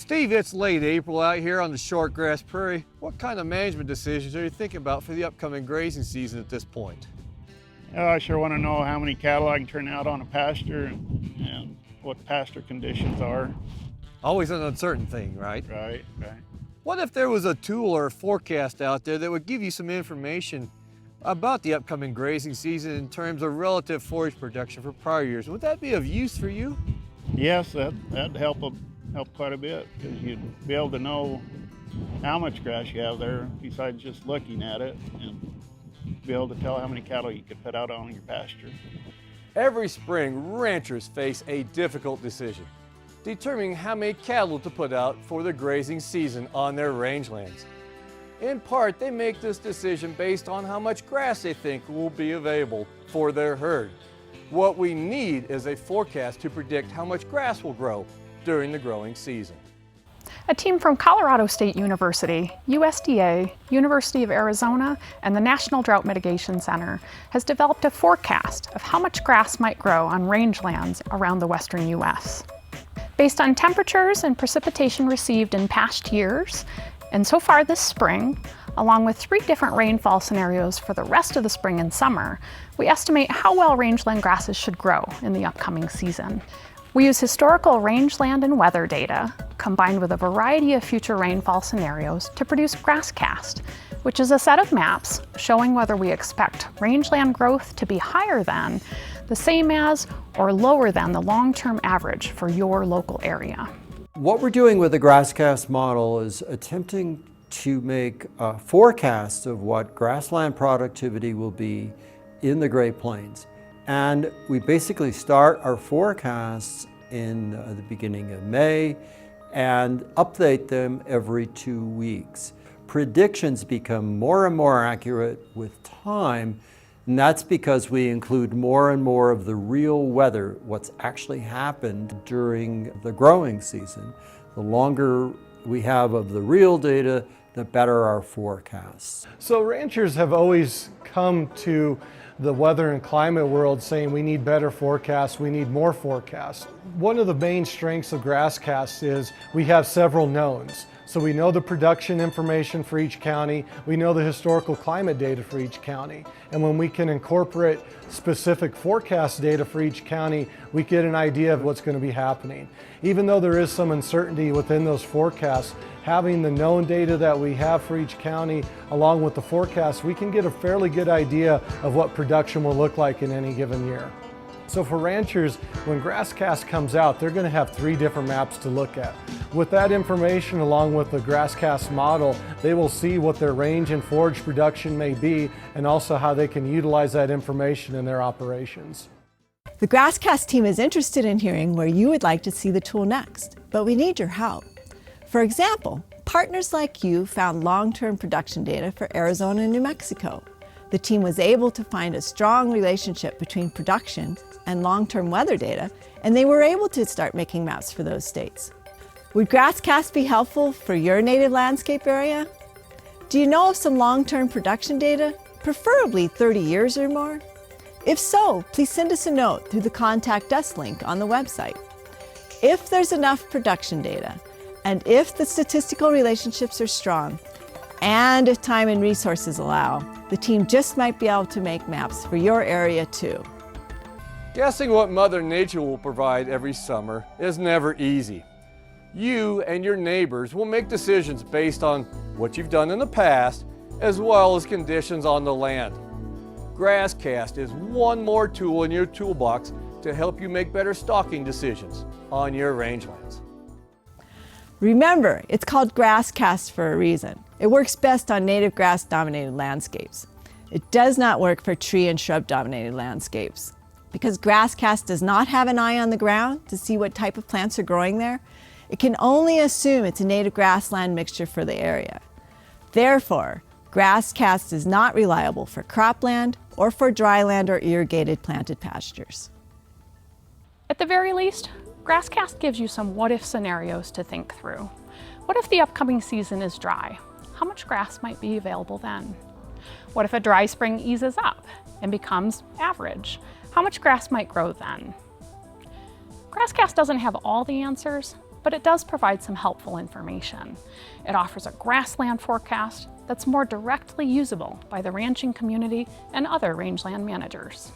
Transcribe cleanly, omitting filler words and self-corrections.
Steve, it's late April out here on the short grass prairie. What kind of management decisions are you thinking about for the upcoming grazing season at this point? I sure want to know how many cattle I can turn out on a pasture and what pasture conditions are. Always an uncertain thing, right? Right. What if there was a tool or a forecast out there that would give you some information about the upcoming grazing season in terms of relative forage production for prior years? Would that be of use for you? Yes, that'd help quite a bit, because you'd be able to know how much grass you have there besides just looking at it, and be able to tell how many cattle you could put out on your pasture. Every spring, ranchers face a difficult decision, determining how many cattle to put out for the grazing season on their rangelands. In part, they make this decision based on how much grass they think will be available for their herd. What we need is a forecast to predict how much grass will grow during the growing season. A team from Colorado State University, USDA, University of Arizona, and the National Drought Mitigation Center has developed a forecast of how much grass might grow on rangelands around the western U.S. Based on temperatures and precipitation received in past years, and so far this spring, along with 3 different rainfall scenarios for the rest of the spring and summer, we estimate how well rangeland grasses should grow in the upcoming season. We use historical rangeland and weather data, combined with a variety of future rainfall scenarios, to produce GrassCast, which is a set of maps showing whether we expect rangeland growth to be higher than, the same as, or lower than the long-term average for your local area. What we're doing with the GrassCast model is attempting to make forecasts of what grassland productivity will be in the Great Plains. And we basically start our forecasts in the beginning of May and update them every 2 weeks. Predictions become more and more accurate with time, and that's because we include more and more of the real weather, what's actually happened during the growing season. The longer we have of the real data, the better our forecasts. So ranchers have always come to the weather and climate world saying we need better forecasts, we need more forecasts. One of the main strengths of GrassCast is we have several knowns. So we know the production information for each county, we know the historical climate data for each county, and when we can incorporate specific forecast data for each county, we get an idea of what's going to be happening. Even though there is some uncertainty within those forecasts, having the known data that we have for each county along with the forecast, we can get a fairly good idea of what production will look like in any given year. So for ranchers, when GrassCast comes out, they're going to have 3 different maps to look at. With that information, along with the GrassCast model, they will see what their range and forage production may be, and also how they can utilize that information in their operations. The GrassCast team is interested in hearing where you would like to see the tool next, but we need your help. For example, partners like you found long-term production data for Arizona and New Mexico. The team was able to find a strong relationship between production and long-term weather data, and they were able to start making maps for those states. Would GrassCast be helpful for your native landscape area? Do you know of some long-term production data, preferably 30 years or more? If so, please send us a note through the Contact Us link on the website. If there's enough production data, and if the statistical relationships are strong, and if time and resources allow, the team just might be able to make maps for your area too. Guessing what Mother Nature will provide every summer is never easy. You and your neighbors will make decisions based on what you've done in the past, as well as conditions on the land. GrassCast is one more tool in your toolbox to help you make better stocking decisions on your rangelands. Remember, it's called GrassCast for a reason. It works best on native grass-dominated landscapes. It does not work for tree and shrub-dominated landscapes. Because GrassCast does not have an eye on the ground to see what type of plants are growing there, it can only assume it's a native grassland mixture for the area. Therefore, GrassCast is not reliable for cropland or for dryland or irrigated planted pastures. At the very least, GrassCast gives you some what-if scenarios to think through. What if the upcoming season is dry? How much grass might be available then? What if a dry spring eases up and becomes average? How much grass might grow then? GrassCast doesn't have all the answers, but but it does provide some helpful information. It offers a grassland forecast that's more directly usable by the ranching community and other rangeland managers.